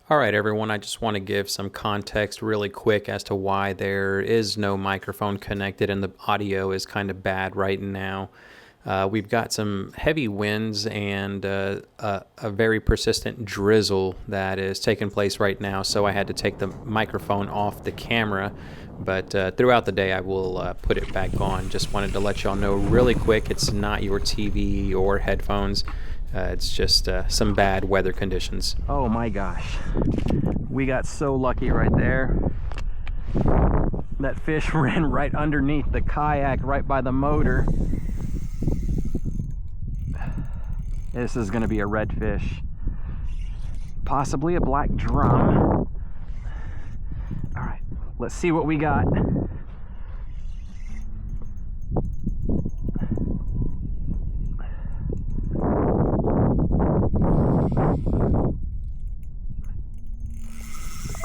All right, everyone, I just want to give some context really quick as to why there is no microphone connected and the audio is kind of bad right now. We've got some heavy winds and a very persistent drizzle that is taking place right now, so I had to take the microphone off the camera. But throughout the day, I will put it back on. Just wanted to let y'all know really quick, it's not your TV or headphones. It's just some bad weather conditions. Oh my gosh. We got so lucky right there. That fish ran right underneath the kayak, right by the motor. This is going to be a redfish. Possibly a black drum. All right, let's see what we got.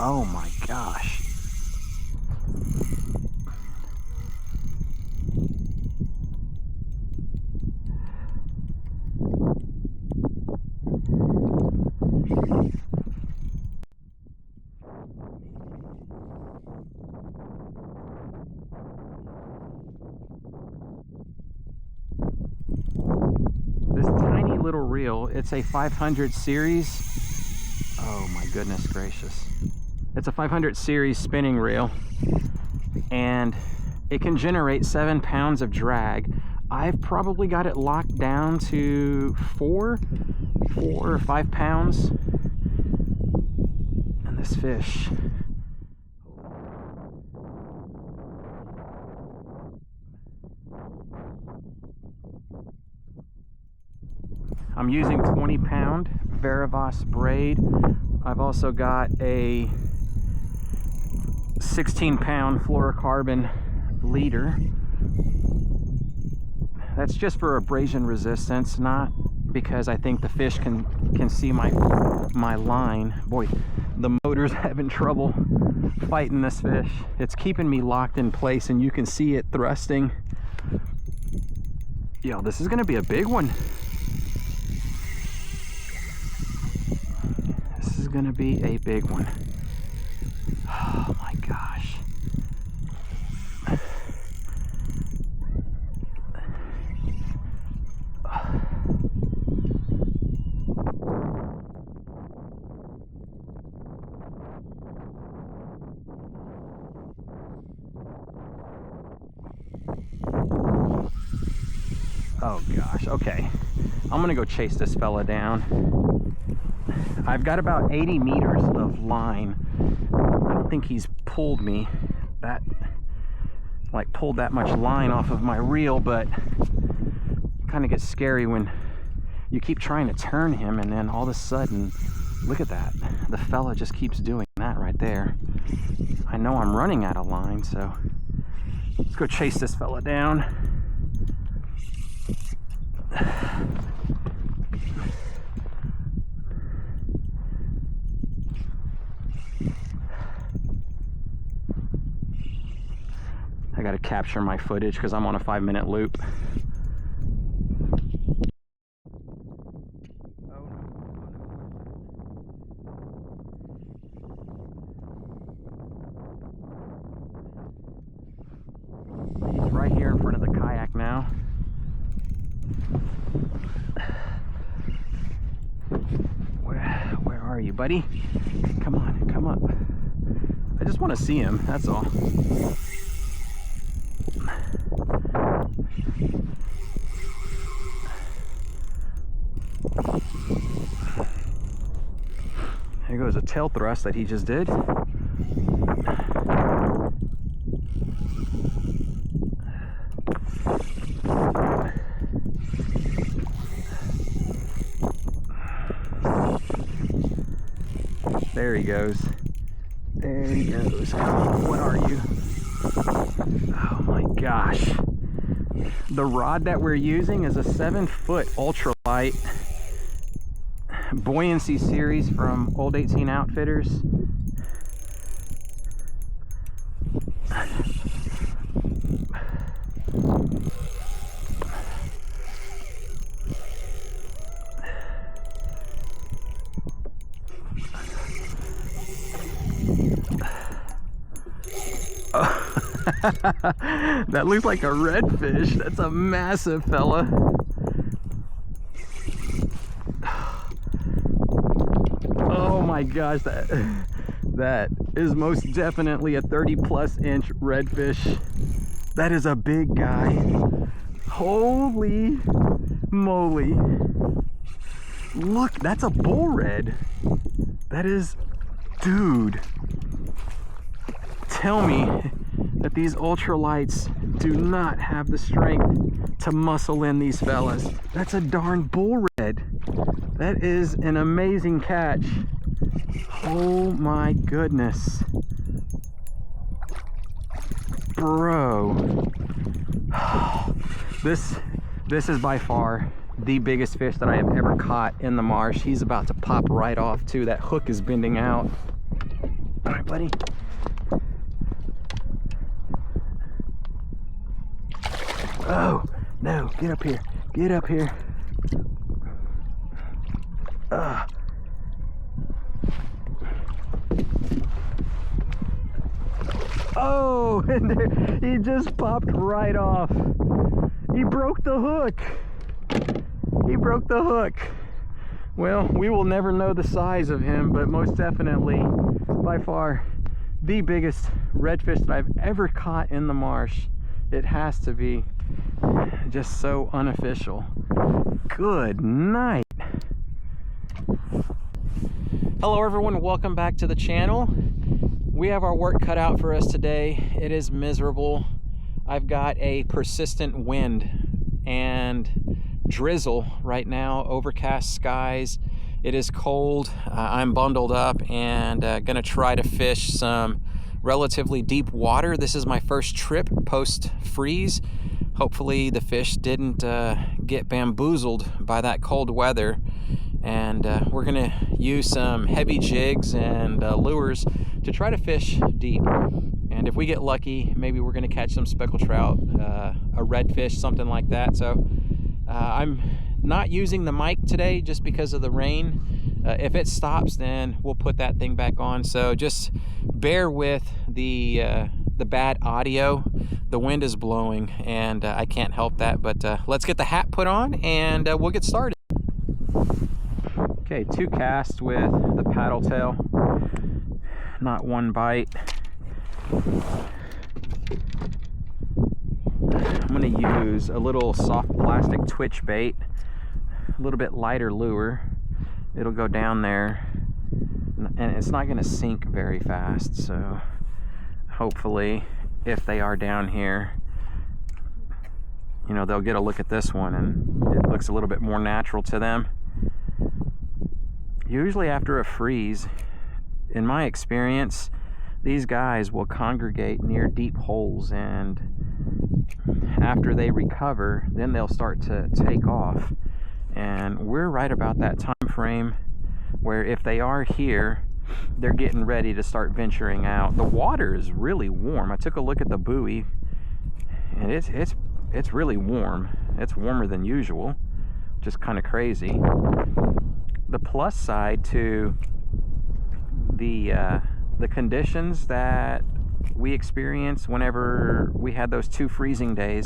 Oh my gosh. This tiny little reel, it's a 500 series. Oh my goodness gracious. It's a 500 series spinning reel, and it can generate 7 pounds of drag. I've probably got it locked down to 4 or 5 pounds. And this fish, I'm using 20-pound Varivas braid. I've also got a 16-pound fluorocarbon leader. That's just for abrasion resistance, not because I think the fish can see my line. Boy, the motor's having trouble fighting this fish. It's keeping me locked in place, and you can see it thrusting. Yo, this is gonna be a big one. This is gonna be a big one. Oh my gosh. Oh gosh, okay. I'm gonna go chase this fella down. I've got about 80 meters of line. I don't think he's pulled me pulled that much line off of my reel, but it kind of gets scary when you keep trying to turn him and then all of a sudden, look at that. The fella just keeps doing that right there. I know I'm running out of line, so let's go chase this fella down. I gotta capture my footage because I'm on a 5-minute loop. He's right here in front of the kayak now. Where are you, buddy? Come on, come up. I just want to see him, that's all. There goes a tail thrust that he just did. There he goes. There he goes. Come on, what are you? Oh my gosh. The rod that we're using is a 7-foot ultralight buoyancy series from Old 18 Outfitters. That looks like a redfish. That's a massive fella. Oh my gosh, that is most definitely a 30+ inch redfish. That is a big guy. Holy moly. Look, that's a bull red. That is, dude. Tell me that these ultralights do not have the strength to muscle in these fellas. That's a darn bull red. That is an amazing catch. Oh my goodness. Bro. This is by far the biggest fish that I have ever caught in the marsh. He's about to pop right off too. That hook is bending out. All right, buddy. Oh, no, get up here. Get up here. Oh, and there, he just popped right off. He broke the hook. He broke the hook. Well, we will never know the size of him, but most definitely, by far, the biggest redfish that I've ever caught in the marsh. It has to be. Just so unofficial. Good night. Hello everyone, welcome back to the channel. We have our work cut out for us today. It is miserable. I've got a persistent wind and drizzle right now, overcast skies. It is cold. I'm bundled up and gonna try to fish some relatively deep water. This is my first trip post freeze. Hopefully the fish didn't get bamboozled by that cold weather, and we're gonna use some heavy jigs and lures to try to fish deep. And if we get lucky, maybe we're gonna catch some speckled trout, a redfish, something like that. So I'm not using the mic today just because of the rain. If it stops, then we'll put that thing back on. So just bear with the bad audio. The wind is blowing and I can't help that, but let's get the hat put on and we'll get started. Okay, 2 casts with the paddle tail, not 1 bite. I'm gonna use a little soft plastic twitch bait, a little bit lighter lure. It'll go down there and it's not gonna sink very fast, so hopefully if they are down here, you know, they'll get a look at this one and it looks a little bit more natural to them. Usually after a freeze, in my experience, these guys will congregate near deep holes, and after they recover, then they'll start to take off. And we're right about that time frame where if they are here, they're getting ready to start venturing out. The water is really warm. I took a look at the buoy and it's really warm. It's warmer than usual, which is kind of crazy. The plus side to the conditions that we experienced whenever we had those 2 freezing days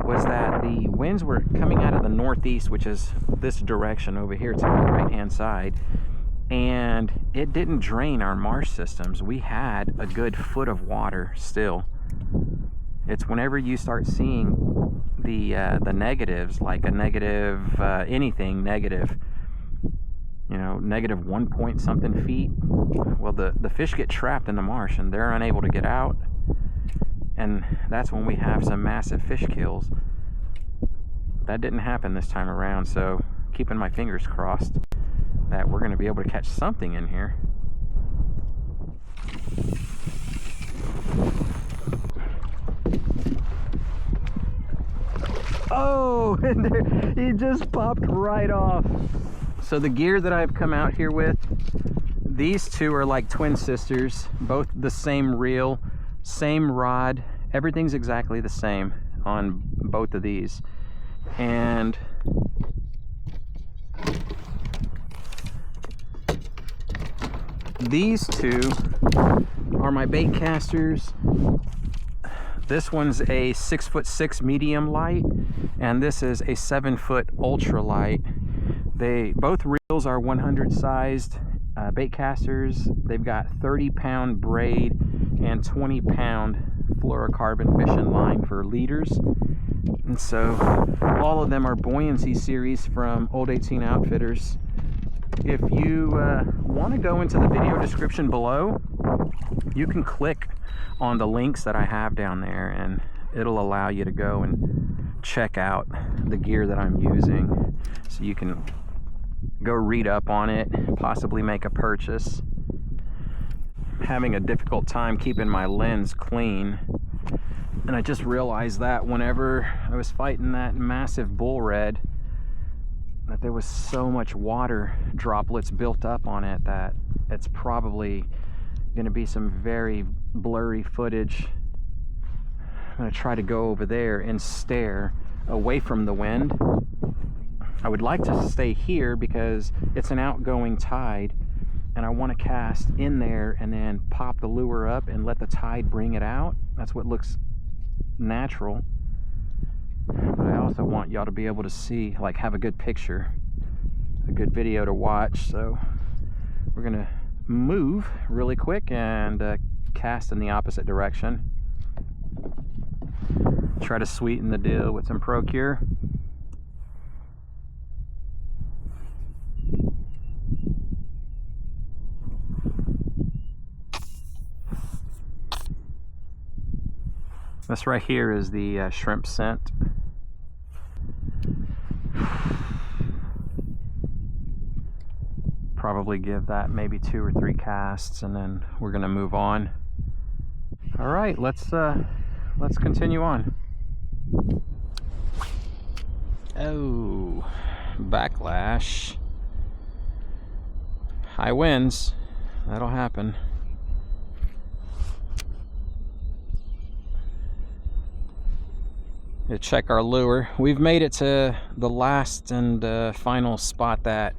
was that the winds were coming out of the northeast, which is this direction over here to my right hand side, and it didn't drain our marsh systems. We had a good foot of water still. It's whenever you start seeing the negatives, like a negative anything negative, you know, negative 1 point something feet, well, the fish get trapped in the marsh and they're unable to get out, and that's when we have some massive fish kills. That didn't happen this time around, so keeping my fingers crossed that we're going to be able to catch something in here. Oh, and there, he just popped right off. So the gear that I've come out here with, these 2 are like twin sisters, both the same reel, same rod, everything's exactly the same on both of these. And These two are my bait casters. This one's a 6'6" medium light, and this is a 7-foot ultra light. Both reels are 100 sized bait casters. They've got 30-pound braid and 20-pound fluorocarbon fishing line for leaders. And so all of them are buoyancy series from Old 18 Outfitters. If you want to go into the video description below, you can click on the links that I have down there, and it'll allow you to go and check out the gear that I'm using, so you can go read up on it, possibly make a purchase. I'm having a difficult time keeping my lens clean, and I just realized that whenever I was fighting that massive bull red, that there was so much water droplets built up on it that it's probably going to be some very blurry footage. I'm going to try to go over there and stare away from the wind. I would like to stay here because it's an outgoing tide, and I want to cast in there and then pop the lure up and let the tide bring it out. That's what looks natural. But I also want y'all to be able to see, like, have a good picture, a good video to watch. So we're gonna move really quick and cast in the opposite direction. Try to sweeten the deal with some Procure. This right here is the shrimp scent. Probably give that maybe 2 or 3 casts, and then we're gonna move on. All right, let's continue on. Oh, backlash. High winds, that'll happen. To check our lure. We've made it to the last and final spot that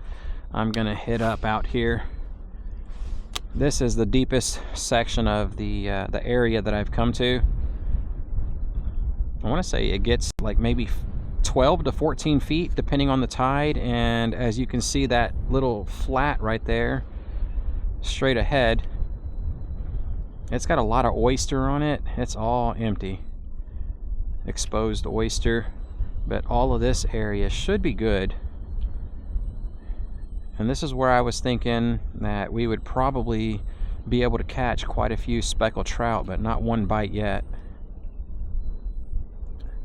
I'm gonna hit up out here. This is the deepest section of the area that I've come to. I want to say it gets like maybe 12 to 14 feet depending on the tide, and as you can see, that little flat right there straight ahead, it's got a lot of oyster on it. It's all empty, exposed oyster, but all of this area should be good. And this is where I was thinking that we would probably be able to catch quite a few speckled trout, but not one bite yet.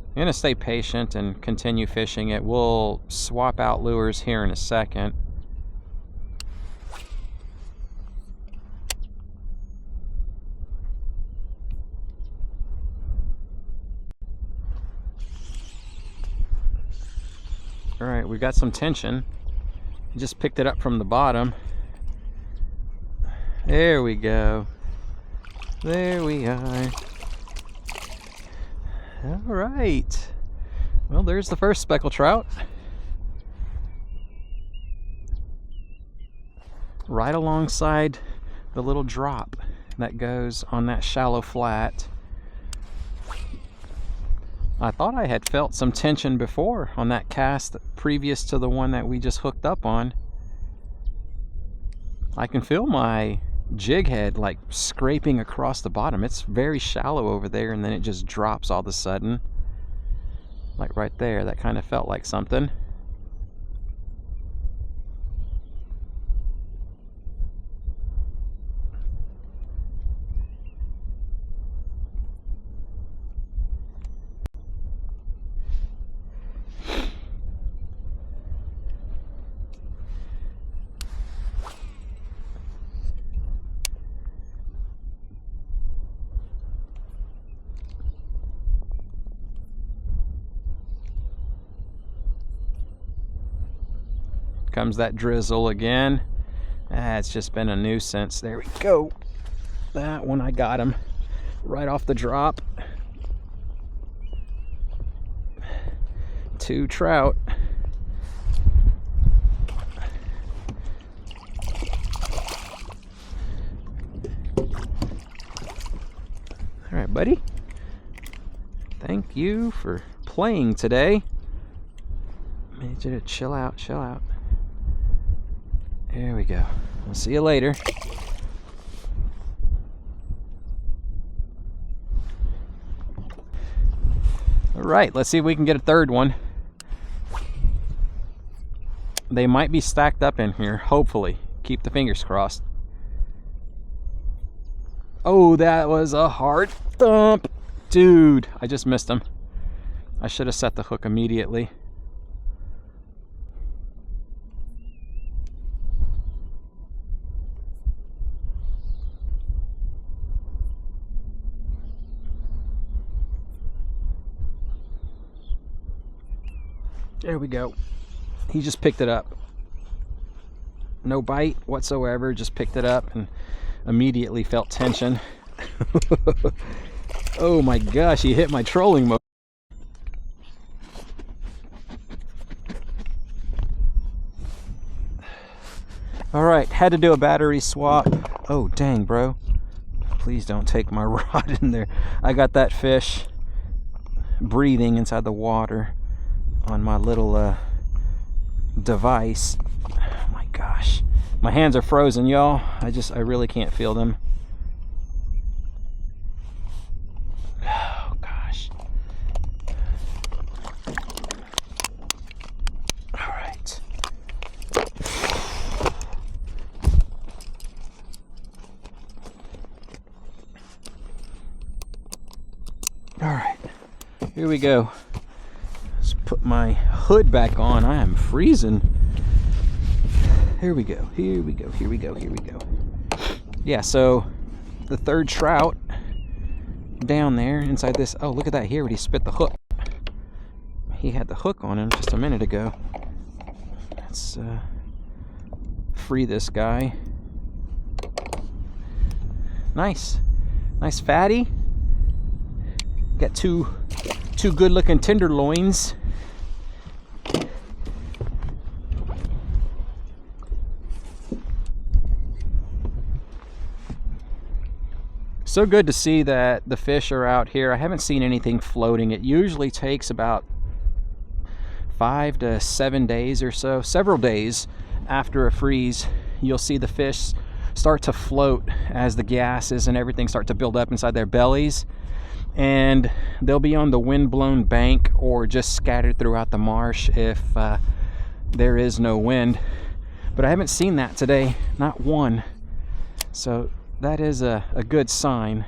I'm gonna stay patient and continue fishing it. We'll swap out lures here in a second. All right, we got some tension. Just picked it up from the bottom. There we go. There we are. All right. Well, there's the first speckled trout. Right alongside the little drop that goes on that shallow flat. I thought I had felt some tension before on that cast previous to the one that we just hooked up on. I can feel my jig head like scraping across the bottom. It's very shallow over there, and then it just drops all of a sudden. Like right there, that kind of felt like something. Comes that drizzle again. It's just been a nuisance. There we go. That one, I got him right off the drop. 2 trout. buddy. Thank you for playing today. I need you to chill out, chill out. There we go. I'll see you later. All right, let's see if we can get a third one. They might be stacked up in here, hopefully. Keep the fingers crossed. Oh, that was a hard thump. Dude, I just missed him. I should have set the hook immediately. There we go. He just picked it up. No bite whatsoever, just picked it up and immediately felt tension. Oh my gosh, he hit my trolling mode. All right, had to do a battery swap. Oh dang, bro. Please don't take my rod in there. I got that fish breathing inside the water on my little device. Oh my gosh, my hands are frozen, y'all. I really can't feel them. Oh gosh. All right. All right, here we go. Let's put my hood back on. I am freezing. Here we go, here we go, here we go, here we go. Yeah, so the third trout down there inside this. Oh, look at that here when he spit the hook. He had the hook on him just a minute ago. Let's free this guy. Nice. Nice fatty. Got two good looking tenderloins. So good to see that the fish are out here. I haven't seen anything floating. It usually takes about 5 to 7 days or so, several days after a freeze, you'll see the fish start to float as the gases and everything start to build up inside their bellies. And they'll be on the wind-blown bank or just scattered throughout the marsh if there is no wind. But I haven't seen that today, not one. So that is a good sign.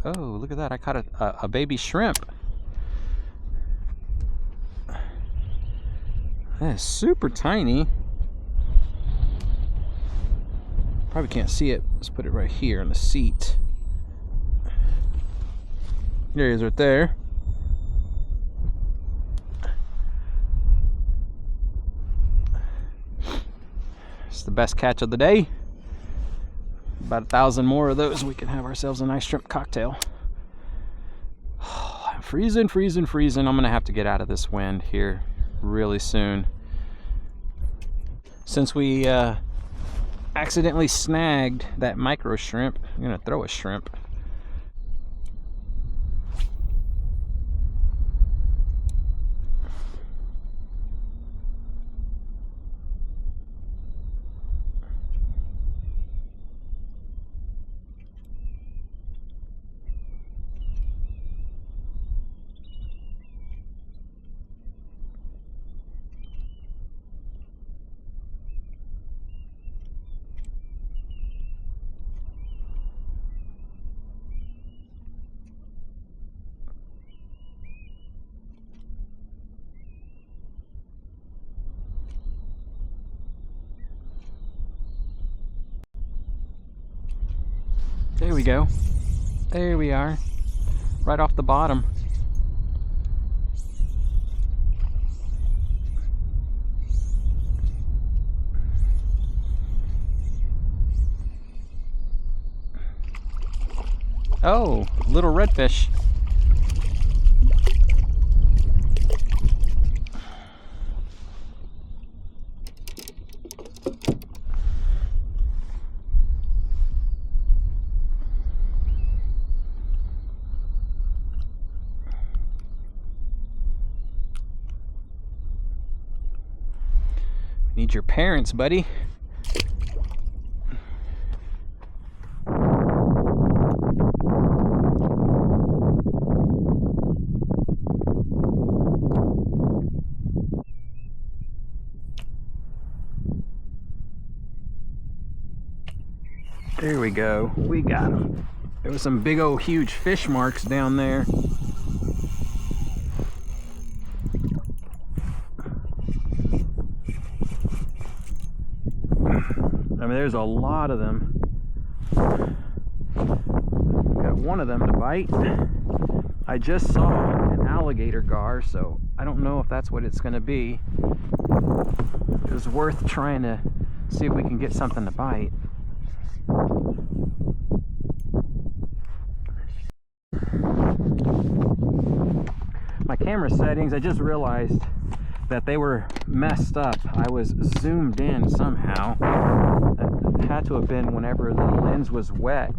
Oh, look at that. I caught a baby shrimp. That is super tiny. Probably can't see it. Let's put it right here on the seat. There he is right there. It's the best catch of the day. About 1,000 more of those, we can have ourselves a nice shrimp cocktail. I'm freezing, freezing, freezing. I'm gonna have to get out of this wind here really soon. Since we accidentally snagged that micro shrimp, I'm gonna throw a shrimp. There we go. There we are. Right off the bottom. Oh, little redfish. Need your parents, buddy. There we go. We got him. There was some big old huge fish marks down there. I mean, there's a lot of them. Got one of them to bite. I just saw an alligator gar, so I don't know if that's what it's going to be. It was worth trying to see if we can get something to bite. My camera settings, I just realized that they were messed up. I was zoomed in somehow. It had to have been whenever the lens was wet.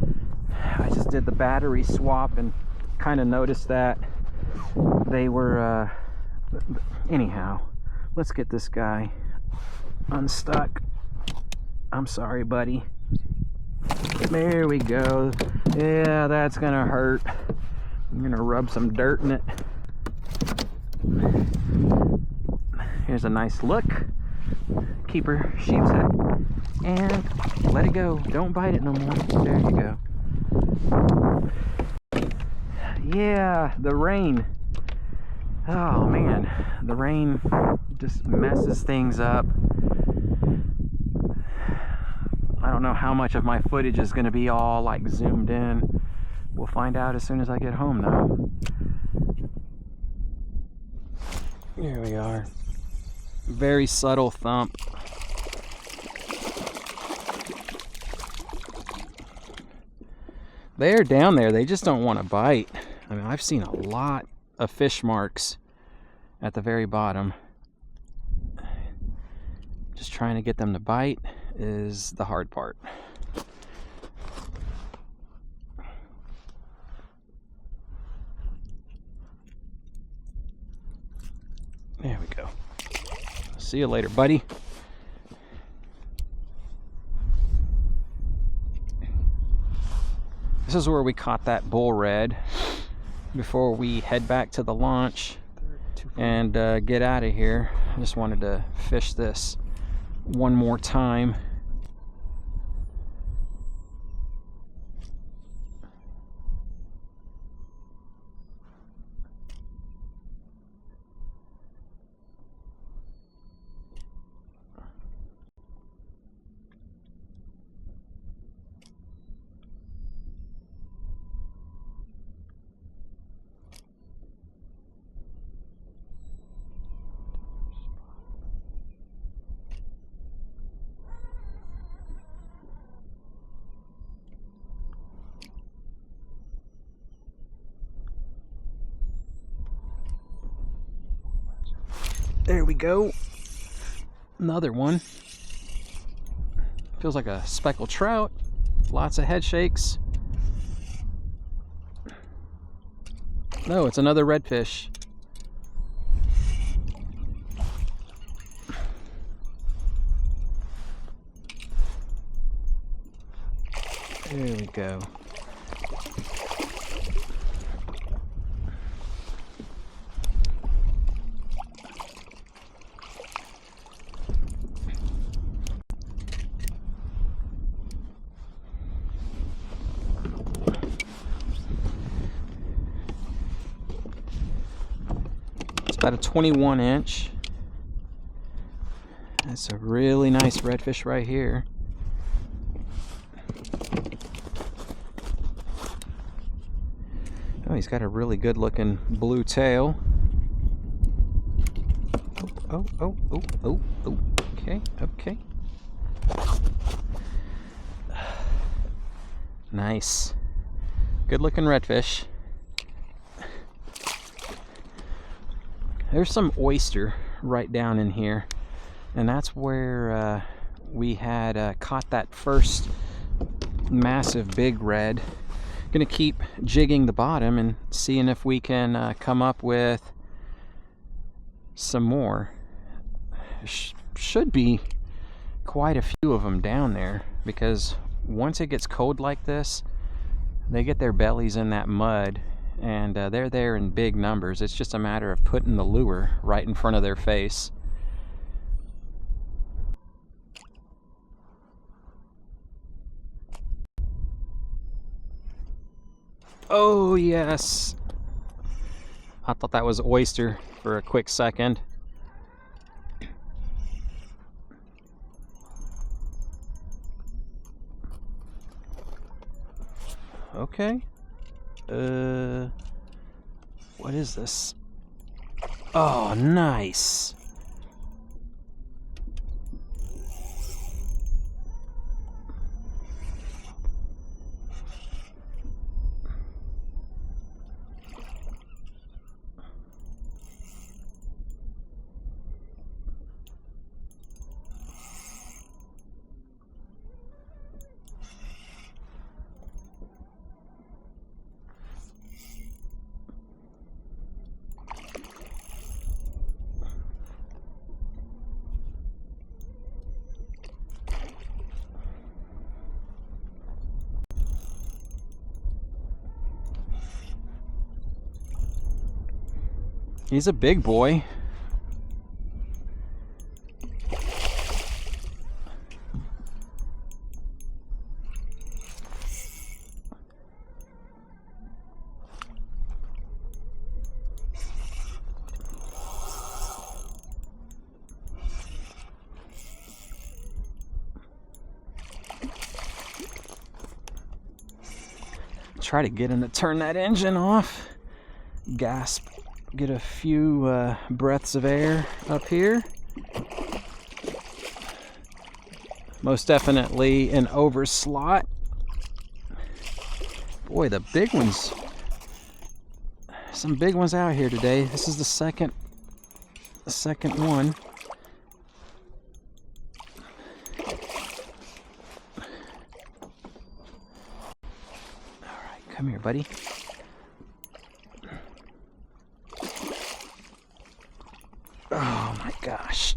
I just did the battery swap and kind of noticed that they were anyhow. Let's get this guy unstuck. I'm sorry, buddy. There we go. Yeah, that's gonna hurt. I'm gonna rub some dirt in it. Here's a nice look. Keeper sheep's head. And let it go. Don't bite it no more. There you go. Yeah, the rain. Oh man, the rain just messes things up. I don't know how much of my footage is going to be all like zoomed in. We'll find out as soon as I get home though. Here we are. Very subtle thump. They're down there, they just don't want to bite. I mean, I've seen a lot of fish marks at the very bottom. Just trying to get them to bite is the hard part. There we go. See you later, buddy. This is where we caught that bull red before we head back to the launch and get out of here. I just wanted to fish this one more time. There we go. Another one. Feels like a speckled trout. Lots of head shakes. No, it's another redfish. There we go. About a 21 inch. That's a really nice redfish right here. Oh, he's got a really good looking blue tail. Oh. Okay. Nice. Good looking redfish. There's some oyster right down in here, and that's where we had caught that first massive big red. Gonna keep jigging the bottom and seeing if we can come up with some more. Should be quite a few of them down there, because once it gets cold like this, they get their bellies in that mud, and they're there in big numbers. It's just a matter of putting the lure right in front of their face. Oh yes, I thought that was oyster for a quick second. Okay. What is this? Oh, nice. He's a big boy. Try to get him to turn that engine off. Gasp. Get a few breaths of air up here. Most definitely an overslot. Boy, the big ones. Some big ones out here today. This is the second one. All right, come here, buddy. Oh my gosh,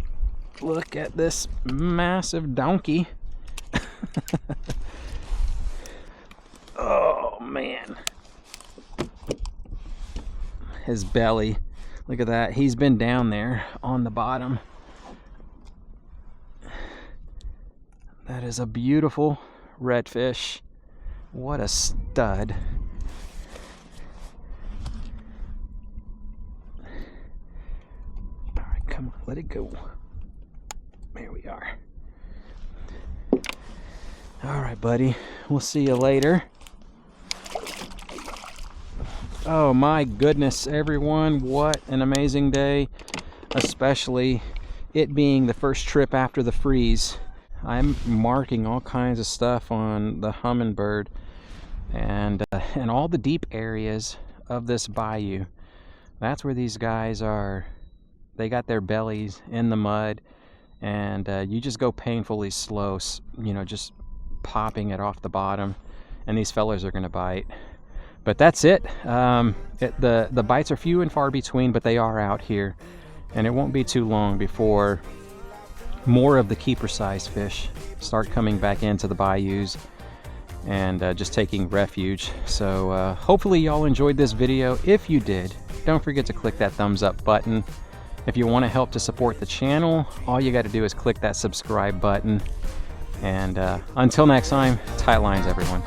look at this massive donkey. Oh man, his belly, look at that. He's been down there on the bottom. That is a beautiful redfish. What a stud. Come on, let it go. There we are. All right, buddy. We'll see you later. Oh my goodness, everyone. What an amazing day. Especially it being the first trip after the freeze. I'm marking all kinds of stuff on the Humminbird and all the deep areas of this bayou. That's where these guys are. They got their bellies in the mud, and you just go painfully slow, you know, just popping it off the bottom, and these fellas are going to bite. But that's it. The bites are few and far between, but they are out here, and it won't be too long before more of the keeper-sized fish start coming back into the bayous and just taking refuge. So hopefully y'all enjoyed this video. If you did, don't forget to click that thumbs up button. If you want to help to support the channel, all you got to do is click that subscribe button. And until next time, tight lines, everyone.